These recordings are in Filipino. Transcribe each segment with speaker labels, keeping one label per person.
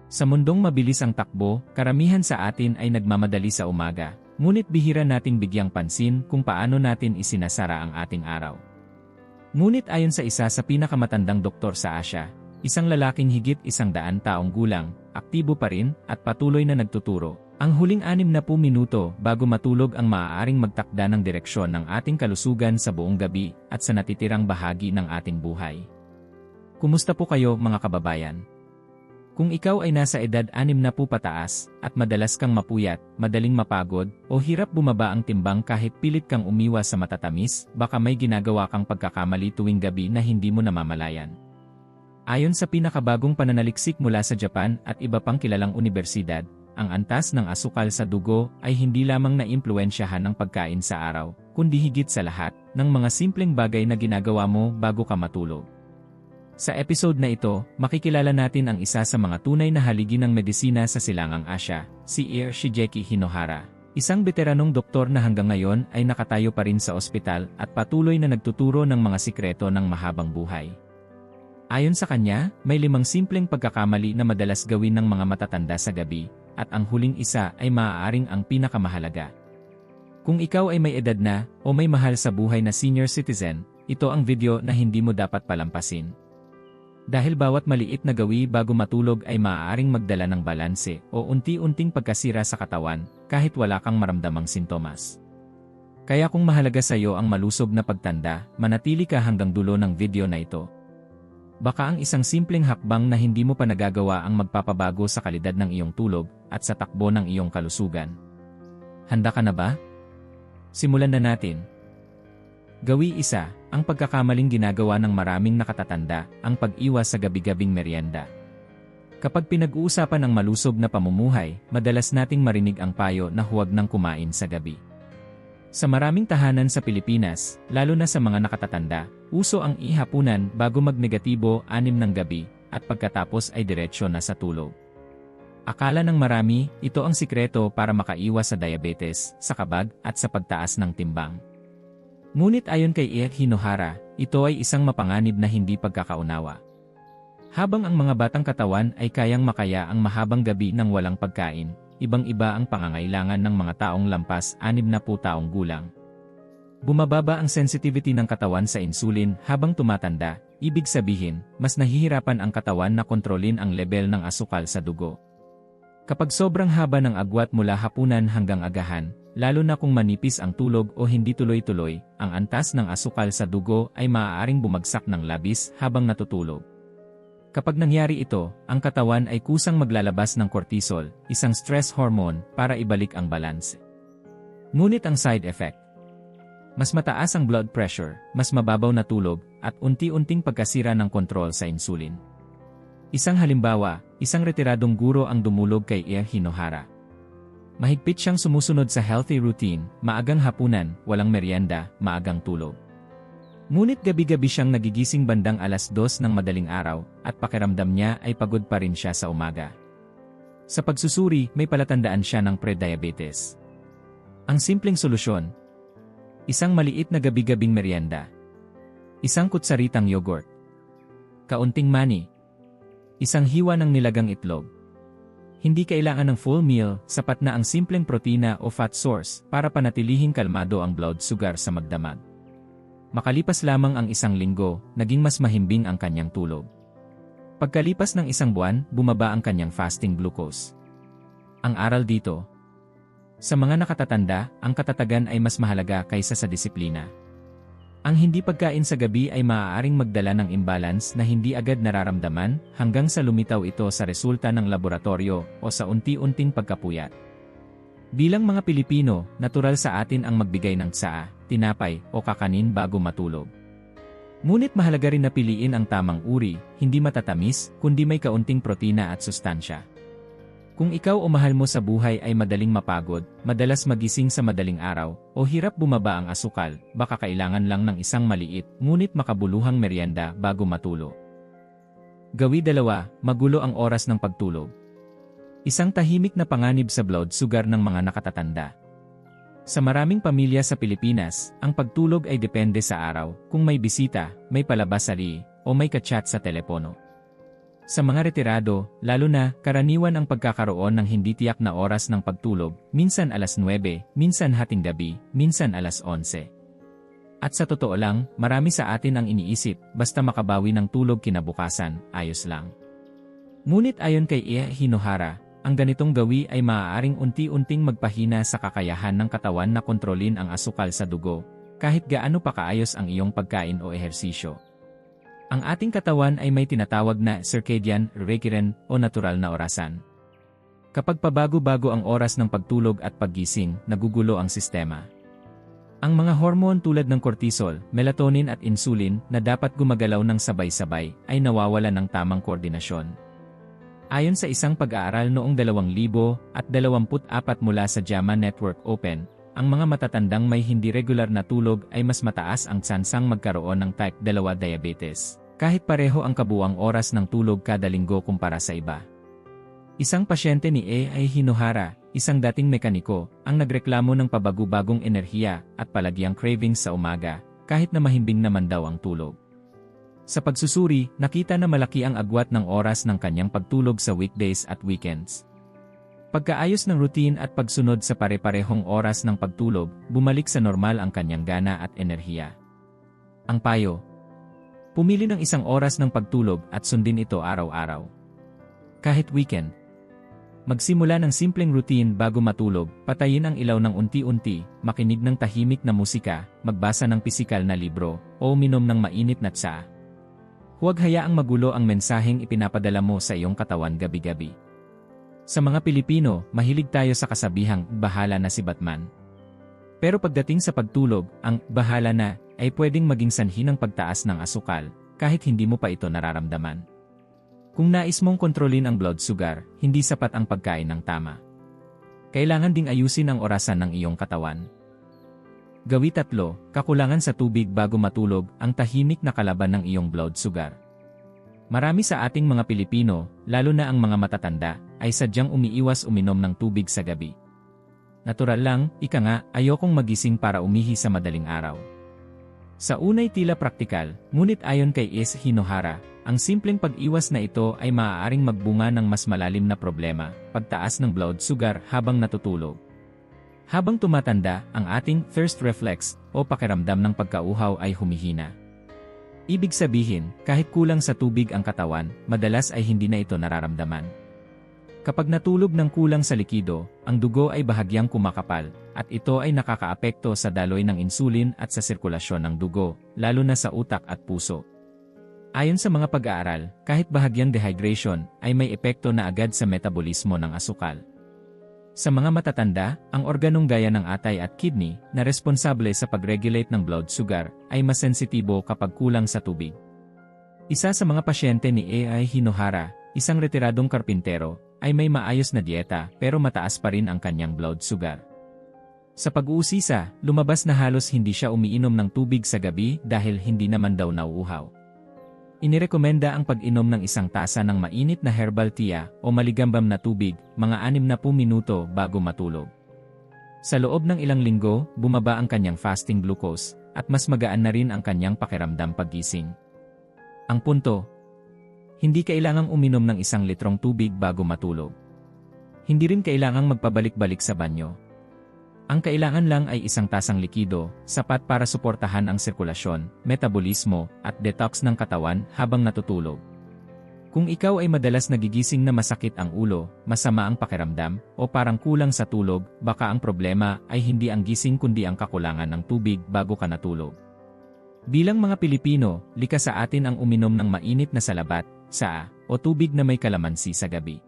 Speaker 1: Sa mundong mabilis ang takbo, karamihan sa atin ay nagmamadali sa umaga, ngunit bihira nating bigyang pansin kung paano natin isinasara ang ating araw. Ngunit ayon sa isa sa pinakamatandang doktor sa Asya, isang lalaking higit 100 taong gulang, aktibo pa rin at patuloy na nagtuturo, ang huling 60 minuto bago matulog ang maaaring magtakda ng direksyon ng ating kalusugan sa buong gabi at sa natitirang bahagi ng ating buhay. Kumusta po kayo mga kababayan? Kung ikaw ay nasa edad 60 pataas at madalas kang mapuyat, madaling mapagod, o hirap bumaba ang timbang kahit pilit kang umiwas sa matatamis, baka may ginagawa kang pagkakamali tuwing gabi na hindi mo namamalayan. Ayon sa pinakabagong pananaliksik mula sa Japan at iba pang kilalang unibersidad, ang antas ng asukal sa dugo ay hindi lamang naimpluwensyahan ng pagkain sa araw, kundi higit sa lahat, ng mga simpleng bagay na ginagawa mo bago ka matulog. Sa episode na ito, makikilala natin ang isa sa mga tunay na haligi ng medisina sa Silangang Asya, si Shigeki Hinohara, isang veteranong doktor na hanggang ngayon ay nakatayo pa rin sa ospital at patuloy na nagtuturo ng mga sikreto ng mahabang buhay. Ayon sa kanya, may 5 simpleng pagkakamali na madalas gawin ng mga matatanda sa gabi, at ang huling isa ay maaaring ang pinakamahalaga. Kung ikaw ay may edad na o may mahal sa buhay na senior citizen, ito ang video na hindi mo dapat palampasin. Dahil bawat maliit na gawi bago matulog ay maaaring magdala ng balanse o unti-unting pagkasira sa katawan kahit wala kang maramdamang sintomas. Kaya kung mahalaga sa iyo ang malusog na pagtanda, manatili ka hanggang dulo ng video na ito. Baka ang isang simpleng hakbang na hindi mo pa nagagawa ang magpapabago sa kalidad ng iyong tulog at sa takbo ng iyong kalusugan. Handa ka na ba? Simulan na natin. Gawi 1, ang pagkakamaling ginagawa ng maraming nakatatanda, ang pag-iwas sa gabi-gabing merienda. Kapag pinag-uusapan ang malusog na pamumuhay, madalas nating marinig ang payo na huwag nang kumain sa gabi. Sa maraming tahanan sa Pilipinas, lalo na sa mga nakatatanda, uso ang ihapunan bago mag-negatibo 6 ng gabi, at pagkatapos ay diretsyo na sa tulog. Akala ng marami, ito ang sikreto para makaiwas sa diabetes, sa kabag, at sa pagtaas ng timbang. Ngunit ayon kay Hinohara, ito ay isang mapanganib na hindi pagkakaunawa. Habang ang mga batang katawan ay kayang makaya ang mahabang gabi ng walang pagkain, ibang-iba ang pangangailangan ng mga taong lampas 60 taong gulang. Bumababa ang sensitivity ng katawan sa insulin habang tumatanda, ibig sabihin, mas nahihirapan ang katawan na kontrolin ang level ng asukal sa dugo. Kapag sobrang haba ng agwat mula hapunan hanggang agahan, lalo na kung manipis ang tulog o hindi tuloy-tuloy, ang antas ng asukal sa dugo ay maaaring bumagsak ng labis habang natutulog. Kapag nangyari ito, ang katawan ay kusang maglalabas ng cortisol, isang stress hormone, para ibalik ang balanse. Ngunit ang side effect, mas mataas ang blood pressure, mas mababaw na tulog, at unti-unting pagkasira ng kontrol sa insulin. Isang halimbawa, isang retiradong guro ang dumulog kay Hinohara. Mahigpit siyang sumusunod sa healthy routine, maagang hapunan, walang merienda, maagang tulog. Ngunit gabi-gabi siyang nagigising bandang 2:00 ng madaling araw, at pakiramdam niya ay pagod pa rin siya sa umaga. Sa pagsusuri, may palatandaan siya ng pre-diabetes. Ang simpleng solusyon, isang maliit na gabi-gabing merienda, isang kutsaritang yogurt, kaunting mani, isang hiwa ng nilagang itlog. Hindi kailangan ng full meal, sapat na ang simpleng protina o fat source para panatilihing kalmado ang blood sugar sa magdamag. Makalipas lamang ang 1 linggo, naging mas mahimbing ang kanyang tulog. Pagkalipas ng 1 buwan, bumaba ang kanyang fasting glucose. Ang aral dito, sa mga nakatatanda, ang katatagan ay mas mahalaga kaysa sa disiplina. Ang hindi pagkain sa gabi ay maaaring magdala ng imbalance na hindi agad nararamdaman hanggang sa lumitaw ito sa resulta ng laboratorio o sa unti-unting pagkapuyat. Bilang mga Pilipino, natural sa atin ang magbigay ng tsaa, tinapay o kakanin bago matulog. Ngunit mahalaga rin na piliin ang tamang uri, hindi matatamis, kundi may kaunting protina at sustansya. Kung ikaw o mahal mo sa buhay ay madaling mapagod, madalas magising sa madaling araw, o hirap bumaba ang asukal, baka kailangan lang ng isang maliit, ngunit makabuluhang merienda bago matulog. Gawi 2, magulo ang oras ng pagtulog. Isang tahimik na panganib sa blood sugar ng mga nakatatanda. Sa maraming pamilya sa Pilipinas, ang pagtulog ay depende sa araw, kung may bisita, may palabas sa o may ka-chat sa telepono. Sa mga retirado, lalo na, karaniwan ang pagkakaroon ng hindi tiyak na oras ng pagtulog, minsan alas 9, minsan hating gabi, minsan alas 11. At sa totoo lang, marami sa atin ang iniisip, basta makabawi ng tulog kinabukasan, ayos lang. Ngunit ayon kay Ea Hinohara, ang ganitong gawi ay maaaring unti-unting magpahina sa kakayahan ng katawan na kontrolin ang asukal sa dugo, kahit gaano pa kaayos ang iyong pagkain o ehersisyo. Ang ating katawan ay may tinatawag na circadian rhythm o natural na orasan. Kapag pabago-bago ang oras ng pagtulog at paggising, nagugulo ang sistema. Ang mga hormone tulad ng cortisol, melatonin at insulin na dapat gumagalaw ng sabay-sabay ay nawawala ng tamang koordinasyon. Ayon sa isang pag-aaral noong 2024 mula sa JAMA Network Open, ang mga matatandang may hindi regular na tulog ay mas mataas ang tsansang magkaroon ng type 2 diabetes, kahit pareho ang kabuuang oras ng tulog kada linggo kumpara sa iba. Isang pasyente ni A. Hinohara, isang dating mekaniko, ang nagreklamo ng pabago-bagong enerhiya at palagyang cravings sa umaga, kahit na mahimbing naman daw ang tulog. Sa pagsusuri, nakita na malaki ang agwat ng oras ng kanyang pagtulog sa weekdays at weekends. Pagkaayos ng routine at pagsunod sa pare-parehong oras ng pagtulog, bumalik sa normal ang kanyang gana at enerhiya. Ang payo: pumili ng isang oras ng pagtulog at sundin ito araw-araw. Kahit weekend. Magsimula ng simpleng routine bago matulog, patayin ang ilaw ng unti-unti, makinig ng tahimik na musika, magbasa ng pisikal na libro, o uminom ng mainit na tsaa. Huwag hayaang magulo ang mensaheng ipinapadala mo sa iyong katawan gabi-gabi. Sa mga Pilipino, mahilig tayo sa kasabihang, bahala na si Batman. Pero pagdating sa pagtulog, ang bahala na ay pwedeng maging sanhi ng pagtaas ng asukal, kahit hindi mo pa ito nararamdaman. Kung nais mong kontrolin ang blood sugar, hindi sapat ang pagkain ng tama. Kailangan ding ayusin ang orasan ng iyong katawan. Gawi 3, kakulangan sa tubig bago matulog, ang tahimik na kalaban ng iyong blood sugar. Marami sa ating mga Pilipino, lalo na ang mga matatanda, ay sadyang umiiwas uminom ng tubig sa gabi. Natural lang, ika nga, ayokong magising para umihi sa madaling araw. Sa unay tila praktikal, ngunit ayon kay S. Hinohara, ang simpleng pag-iwas na ito ay maaaring magbunga ng mas malalim na problema, pagtaas ng blood sugar habang natutulog. Habang tumatanda, ang ating thirst reflex o pakiramdam ng pagkauhaw ay humihina. Ibig sabihin, kahit kulang sa tubig ang katawan, madalas ay hindi na ito nararamdaman. Kapag natulog ng kulang sa likido, ang dugo ay bahagyang kumakapal, at ito ay nakakaapekto sa daloy ng insulin at sa sirkulasyon ng dugo, lalo na sa utak at puso. Ayon sa mga pag-aaral, kahit bahagyang dehydration, ay may epekto na agad sa metabolismo ng asukal. Sa mga matatanda, ang organong gaya ng atay at kidney, na responsable sa pag-regulate ng blood sugar, ay mas sensitibo kapag kulang sa tubig. Isa sa mga pasyente ni A. Hinohara, isang retiradong karpintero, ay may maayos na dieta pero mataas pa rin ang kanyang blood sugar. Sa pag-uusisa, lumabas na halos hindi siya umiinom ng tubig sa gabi dahil hindi naman daw nauuhaw. Inirekomenda ang pag-inom ng isang tasa ng mainit na herbal tea o maligambam na tubig, mga 60 minuto bago matulog. Sa loob ng ilang linggo, bumaba ang kanyang fasting glucose, at mas magaan na rin ang kanyang pakiramdam paggising. Ang punto: hindi kailangang uminom ng 1 litrong tubig bago matulog. Hindi rin kailangang magpabalik-balik sa banyo. Ang kailangan lang ay 1 tasang likido, sapat para suportahan ang sirkulasyon, metabolismo, at detox ng katawan habang natutulog. Kung ikaw ay madalas nagigising na masakit ang ulo, masama ang pakiramdam, o parang kulang sa tulog, baka ang problema ay hindi ang gising kundi ang kakulangan ng tubig bago ka natulog. Bilang mga Pilipino, likas sa atin ang uminom ng mainit na salabat, tsaa, o tubig na may kalamansi sa gabi.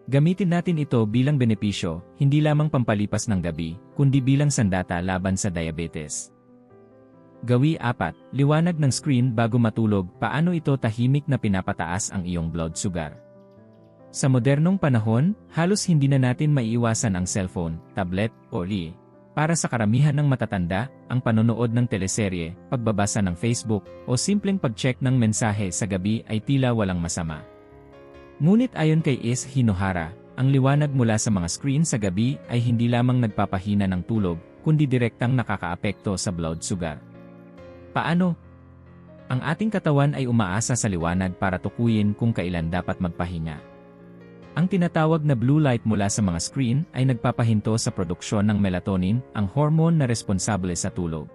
Speaker 1: Gamitin natin ito bilang benepisyo, hindi lamang pampalipas ng gabi, kundi bilang sandata laban sa diabetes. Gawi 4, liwanag ng screen bago matulog, paano ito tahimik na pinapataas ang iyong blood sugar. Sa modernong panahon, halos hindi na natin maiiwasan ang cellphone, tablet, o li. Para sa karamihan ng matatanda, ang panonood ng teleserye, pagbabasa ng Facebook, o simpleng pag-check ng mensahe sa gabi ay tila walang masama. Ngunit ayon kay S. Hinohara, ang liwanag mula sa mga screen sa gabi ay hindi lamang nagpapahina ng tulog, kundi direktang nakakaapekto sa blood sugar. Paano? Ang ating katawan ay umaasa sa liwanag para tukuyin kung kailan dapat magpahinga. Ang tinatawag na blue light mula sa mga screen ay nagpapahinto sa produksyon ng melatonin, ang hormone na responsable sa tulog.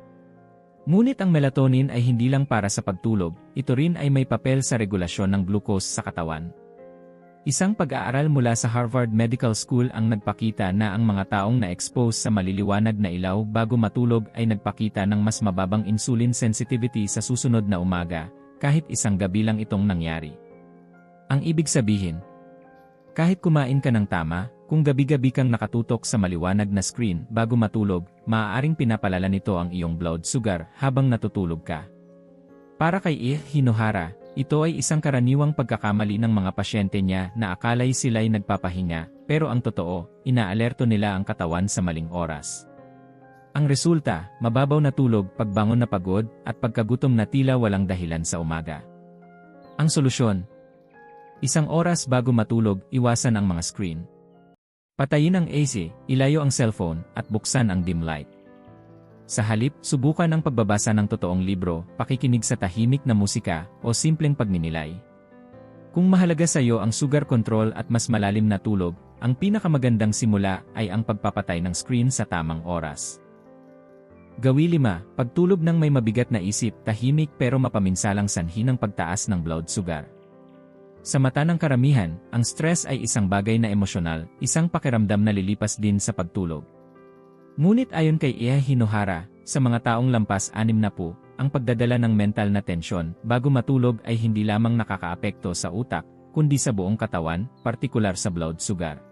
Speaker 1: Ngunit ang melatonin ay hindi lang para sa pagtulog, ito rin ay may papel sa regulasyon ng glucose sa katawan. Isang pag-aaral mula sa Harvard Medical School ang nagpakita na ang mga taong na-expose sa maliliwanag na ilaw bago matulog ay nagpakita ng mas mababang insulin sensitivity sa susunod na umaga, kahit isang gabi lang itong nangyari. Ang ibig sabihin, kahit kumain ka ng tama, kung gabi-gabi kang nakatutok sa maliwanag na screen bago matulog, maaaring pinapalala nito ang iyong blood sugar habang natutulog ka. Para kay E. Hinohara, ito ay isang karaniwang pagkakamali ng mga pasyente niya na akalay sila'y nagpapahinga, pero ang totoo, inaalerto nila ang katawan sa maling oras. Ang resulta, mababaw na tulog, pagbangon na pagod, at pagkagutom na tila walang dahilan sa umaga. Ang solusyon, 1 oras bago matulog, iwasan ang mga screen. Patayin ang AC, ilayo ang cellphone, at buksan ang dim light. Sa halip, subukan ang pagbabasa ng totoong libro, pakikinig sa tahimik na musika, o simpleng pagninilay. Kung mahalaga sa iyo ang sugar control at mas malalim na tulog, ang pinakamagandang simula ay ang pagpapatay ng screen sa tamang oras. Gawi 5, pagtulog ng may mabigat na isip, tahimik pero mapaminsalang sanhi ng pagtaas ng blood sugar. Sa mata ng karamihan, ang stress ay isang bagay na emosyonal, isang pakiramdam na lilipas din sa pagtulog. Ngunit ayon kay E. Hinohara, sa mga taong lampas 60, ang pagdadala ng mental na tensyon bago matulog ay hindi lamang nakakaapekto sa utak, kundi sa buong katawan, partikular sa blood sugar.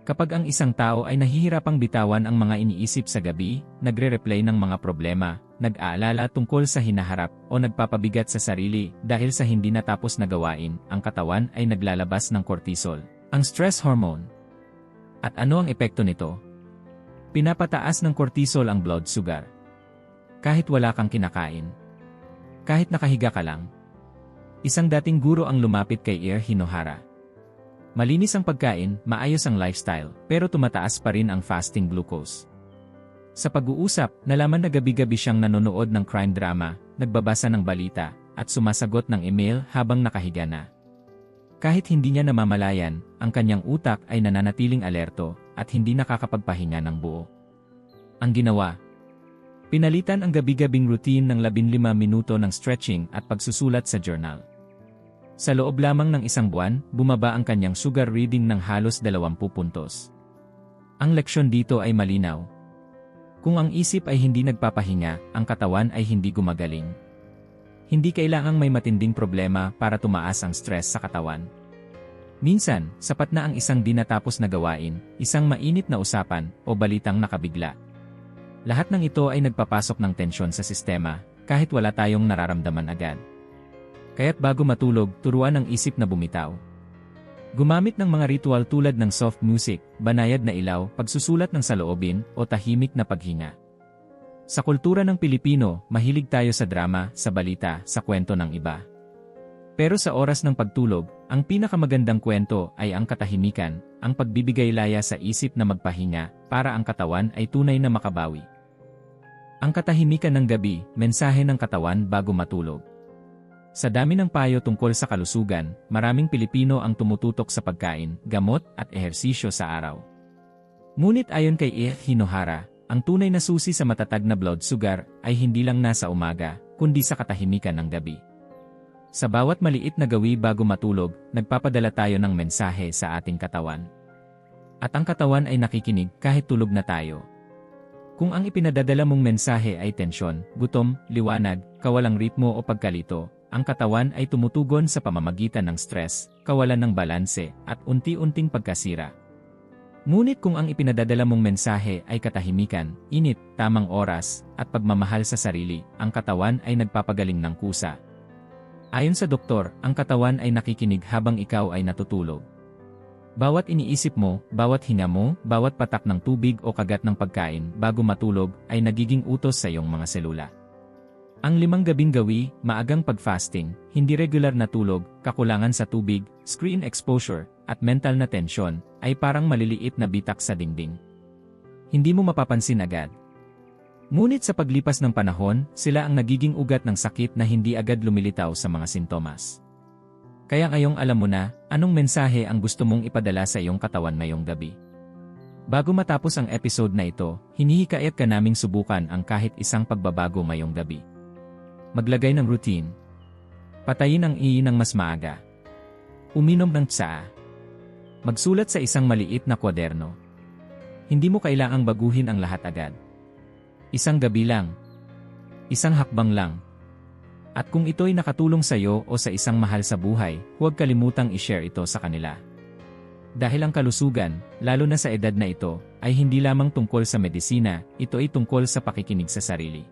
Speaker 1: Kapag ang isang tao ay nahihirapang bitawan ang mga iniisip sa gabi, nagre-replay ng mga problema, nag-aalala tungkol sa hinaharap, o nagpapabigat sa sarili dahil sa hindi natapos na gawain, ang katawan ay naglalabas ng cortisol, ang stress hormone. At ano ang epekto nito? Pinapataas ng cortisol ang blood sugar. Kahit wala kang kinakain. Kahit nakahiga ka lang. Isang dating guro ang lumapit kay E. Hinohara. Malinis ang pagkain, maayos ang lifestyle, pero tumataas pa rin ang fasting glucose. Sa pag-uusap, nalaman na gabi-gabi siyang nanonood ng crime drama, nagbabasa ng balita, at sumasagot ng email habang nakahiga na. Kahit hindi niya namamalayan, ang kanyang utak ay nananatiling alerto at hindi nakakapagpahinga ng buo. Ang ginawa, pinalitan ang gabi-gabing routine ng 15 minuto ng stretching at pagsusulat sa journal. Sa loob lamang ng 1 buwan, bumaba ang kanyang sugar reading ng halos 20 puntos. Ang leksyon dito ay malinaw. Kung ang isip ay hindi nagpapahinga, ang katawan ay hindi gumagaling. Hindi kailangang may matinding problema para tumaas ang stress sa katawan. Minsan, sapat na ang isang di natapos na gawain, isang mainit na usapan, o balitang nakabigla. Lahat ng ito ay nagpapasok ng tensyon sa sistema, kahit wala tayong nararamdaman agad. Kaya't bago matulog, turuan ang isip na bumitaw. Gumamit ng mga ritual tulad ng soft music, banayad na ilaw, pagsusulat ng saloobin, o tahimik na paghinga. Sa kultura ng Pilipino, mahilig tayo sa drama, sa balita, sa kwento ng iba. Pero sa oras ng pagtulog, ang pinakamagandang kwento ay ang katahimikan, ang pagbibigay laya sa isip na magpahinga, para ang katawan ay tunay na makabawi. Ang katahimikan ng gabi, mensahe ng katawan bago matulog. Sa dami ng payo tungkol sa kalusugan, maraming Pilipino ang tumututok sa pagkain, gamot, at ehersisyo sa araw. Ngunit ayon kay E. Hinohara, ang tunay na susi sa matatag na blood sugar ay hindi lang nasa umaga, kundi sa katahimikan ng gabi. Sa bawat maliit na gawi bago matulog, nagpapadala tayo ng mensahe sa ating katawan. At ang katawan ay nakikinig kahit tulog na tayo. Kung ang ipinadadala mong mensahe ay tensyon, gutom, liwanag, kawalang ritmo o pagkalito, ang katawan ay tumutugon sa pamamagitan ng stress, kawalan ng balanse, at unti-unting pagkasira. Ngunit kung ang ipinadadala mong mensahe ay katahimikan, init, tamang oras, at pagmamahal sa sarili, ang katawan ay nagpapagaling ng kusa. Ayon sa doktor, ang katawan ay nakikinig habang ikaw ay natutulog. Bawat iniisip mo, bawat hinga mo, bawat patak ng tubig o kagat ng pagkain bago matulog ay nagiging utos sa iyong mga selula. Ang 5 gabing gawi, maagang pag-fasting, hindi regular na tulog, kakulangan sa tubig, screen exposure, at mental na tensyon, ay parang maliliit na bitak sa dingding. Hindi mo mapapansin agad. Ngunit sa paglipas ng panahon, sila ang nagiging ugat ng sakit na hindi agad lumilitaw sa mga sintomas. Kaya ngayong alam mo na, anong mensahe ang gusto mong ipadala sa iyong katawan ngayong gabi. Bago matapos ang episode na ito, hinihikayat ka naming subukan ang kahit isang pagbabago ngayong gabi. Maglagay ng routine. Patayin ang ng mas maaga. Uminom ng tsaa. Magsulat sa isang maliit na kwaderno. Hindi mo kailangang baguhin ang lahat agad. Isang gabi lang. Isang hakbang lang. At kung ito'y nakatulong sa iyo o sa isang mahal sa buhay, huwag kalimutang i-share ito sa kanila. Dahil ang kalusugan, lalo na sa edad na ito, ay hindi lamang tungkol sa medisina, ito ay tungkol sa pakikinig sa sarili.